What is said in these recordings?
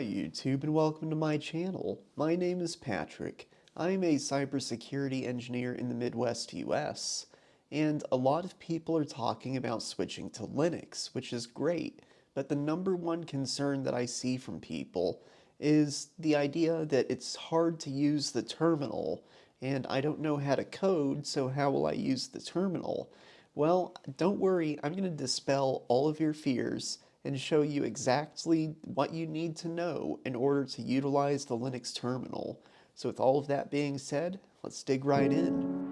Hi YouTube and welcome to my channel. My name is Patrick. I'm a cybersecurity engineer in the Midwest US, and a lot of people are talking about switching to Linux, which is great, but the number one concern that I see from people is the idea that it's hard to use the terminal, and I don't know how to code, so how will I use the terminal? Well, don't worry, I'm going to dispel all of your fears and show you exactly what you need to know in order to utilize the Linux terminal. So with all of that being said, let's dig right in.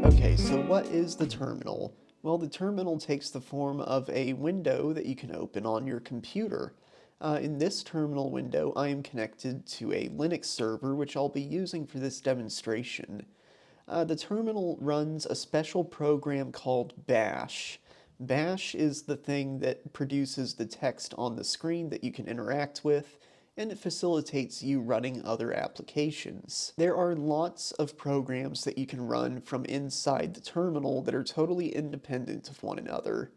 Okay, so what is the terminal? Well, the terminal takes the form of a window that you can open on your computer. In this terminal window, I am connected to a Linux server, which I'll be using for this demonstration. The terminal runs a special program called Bash. Bash is the thing that produces the text on the screen that you can interact with, and it facilitates you running other applications. There are lots of programs that you can run from inside the terminal that are totally independent of one another.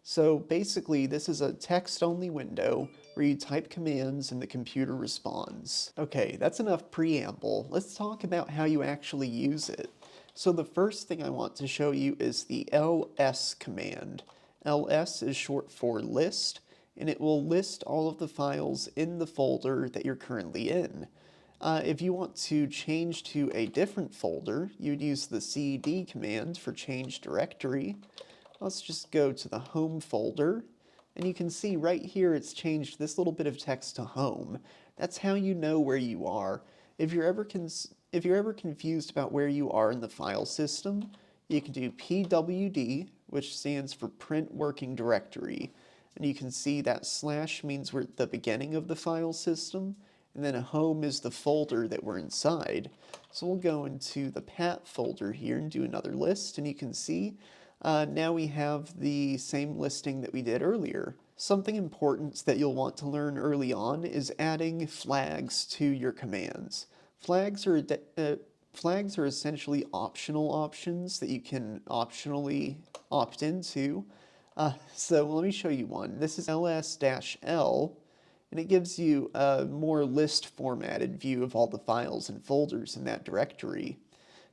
So basically, this is a text-only window where you type commands and the computer responds. Okay, that's enough preamble. Let's talk about how you actually use it. So the first thing I want to show you is the ls command. ls is short for list, and it will list all of the files in the folder that you're currently in. If you want to change to a different folder, you'd use the cd command for change directory. Let's just go to the home folder, and you can see right here it's changed this little bit of text to home. That's how you know where you are. If you're ever confused about where you are in the file system, you can do pwd, which stands for print working directory. And you can see that slash means we're at the beginning of the file system, and then a home is the folder that we're inside. So we'll go into the pat folder here and do another list, and you can see now we have the same listing that we did earlier. Something important that you'll want to learn early on is adding flags to your commands. Flags are essentially optional options that you can optionally opt into. So let me show you one. This is ls-l, and it gives you a more list formatted view of all the files and folders in that directory.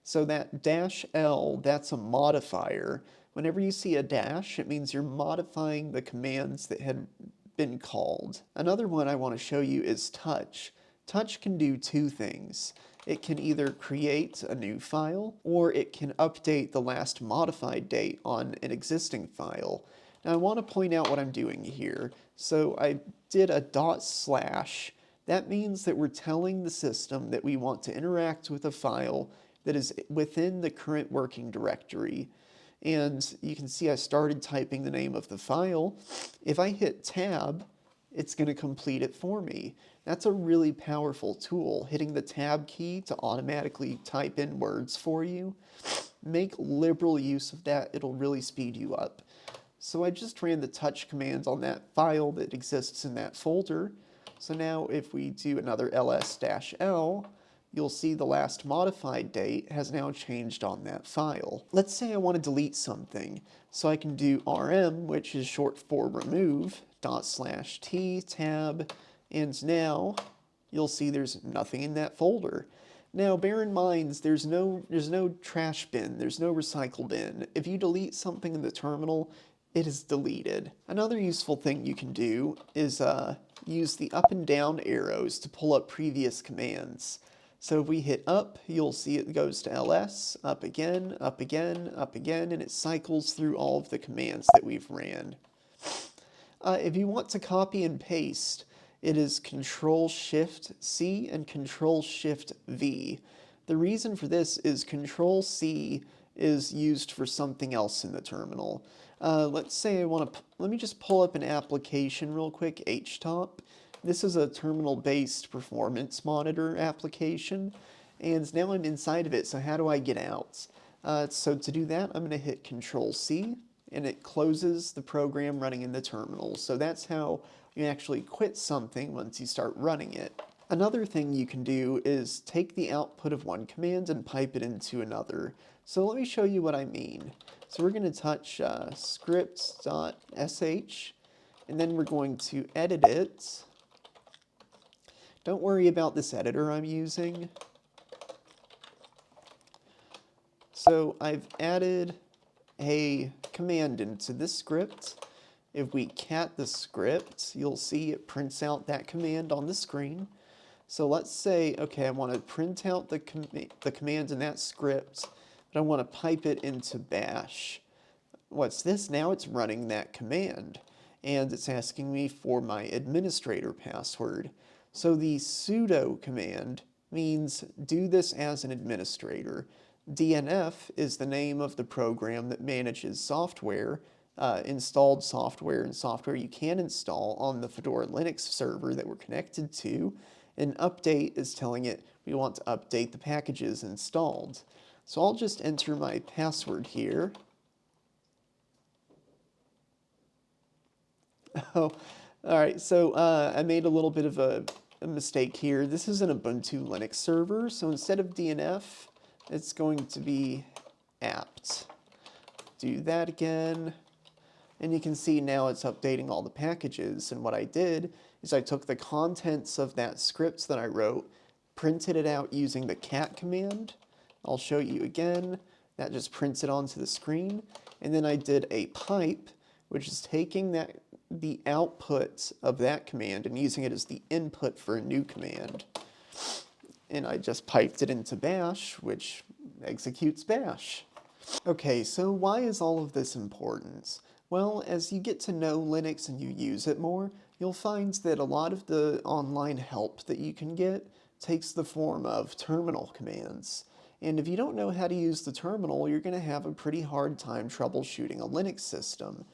So that -l, that's a modifier. Whenever you see a dash, it means you're modifying the commands that had been called. Another one I want to show you is touch. Touch can do two things. It can either create a new file, or it can update the last modified date on an existing file. Now I want to point out what I'm doing here. So I did a /. That means that we're telling the system that we want to interact with a file that is within the current working directory. And you can see I started typing the name of the file. If I hit tab, it's going to complete it for me. That's a really powerful tool, hitting the tab key to automatically type in words for you. Make liberal use of that, it'll really speed you up. So I just ran the touch command on that file that exists in that folder. So now if we do another ls-l, you'll see the last modified date has now changed on that file. Let's say I want to delete something, so I can do rm, which is short for remove, /t tab, and now you'll see there's nothing in that folder. Now bear in mind there's no trash bin, there's no recycle bin. If you delete something in the terminal, it is deleted. Another useful thing you can do is use the up and down arrows to pull up previous commands. So if we hit up, you'll see it goes to ls, up again, up again, up again, and it cycles through all of the commands that we've ran. If you want to copy and paste, it is Control-Shift-C and Control-Shift-V. The reason for this is Control-C is used for something else in the terminal. Let's say let me just pull up an application real quick, htop. This is a terminal-based performance monitor application, and now I'm inside of it, so how do I get out? So to do that, I'm going to hit Control-C, and it closes the program running in the terminal. So that's how you actually quit something once you start running it. Another thing you can do is take the output of one command and pipe it into another. So let me show you what I mean. So we're going to touch scripts.sh, and then we're going to edit it. Don't worry about this editor I'm using. So I've added a command into this script. If we cat the script, you'll see it prints out that command on the screen. So let's say, okay, I want to print out the command in that script, but I want to pipe it into bash. What's this? Now it's running that command, and it's asking me for my administrator password. So the sudo command means do this as an administrator. DNF is the name of the program that manages software, installed software and software you can install on the Fedora Linux server that we're connected to. And update is telling it we want to update the packages installed. So I'll just enter my password here. Oh, all right. So I made a little bit of a mistake here. This is an Ubuntu Linux server, so instead of DNF, it's going to be apt. Do that again, and you can see now it's updating all the packages. And what I did is I took the contents of that script that I wrote, printed it out using the cat command. I'll show you again. That just prints it onto the screen. And then I did a pipe, which is taking the output of that command and using it as the input for a new command. And I just piped it into bash, which executes bash. Okay, so why is all of this important? Well, as you get to know Linux and you use it more, you'll find that a lot of the online help that you can get takes the form of terminal commands. And if you don't know how to use the terminal, you're going to have a pretty hard time troubleshooting a Linux system.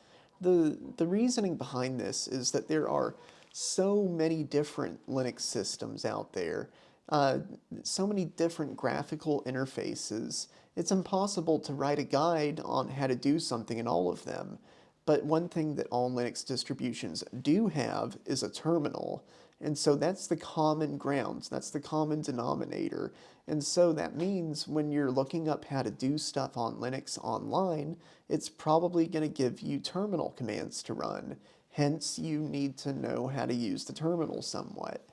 The reasoning behind this is that there are so many different Linux systems out there, so many different graphical interfaces. It's impossible to write a guide on how to do something in all of them. But one thing that all Linux distributions do have is a terminal. And so that's the common ground, that's the common denominator. And so that means when you're looking up how to do stuff on Linux online, it's probably going to give you terminal commands to run. Hence, you need to know how to use the terminal somewhat.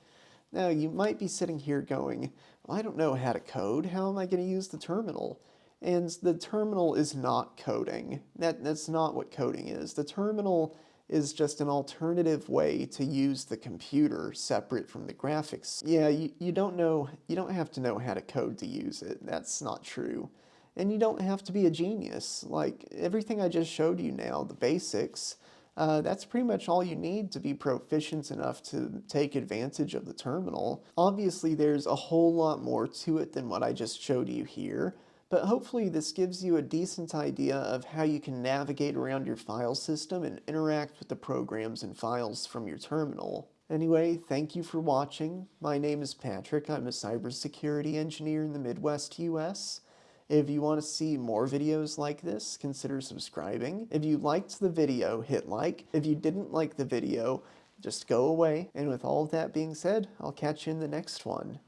Now, you might be sitting here going, well, I don't know how to code. How am I going to use the terminal? And the terminal is not coding. That's not what coding is. The terminal is just an alternative way to use the computer separate from the graphics. Yeah, you don't have to know how to code to use it. That's not true. And you don't have to be a genius. Like everything I just showed you now, the basics, that's pretty much all you need to be proficient enough to take advantage of the terminal. Obviously, there's a whole lot more to it than what I just showed you here, but hopefully this gives you a decent idea of how you can navigate around your file system and interact with the programs and files from your terminal. Anyway, thank you for watching. My name is Patrick. I'm a cybersecurity engineer in the Midwest US. If you want to see more videos like this, consider subscribing. If you liked the video, hit like. If you didn't like the video, just go away. And with all of that being said, I'll catch you in the next one.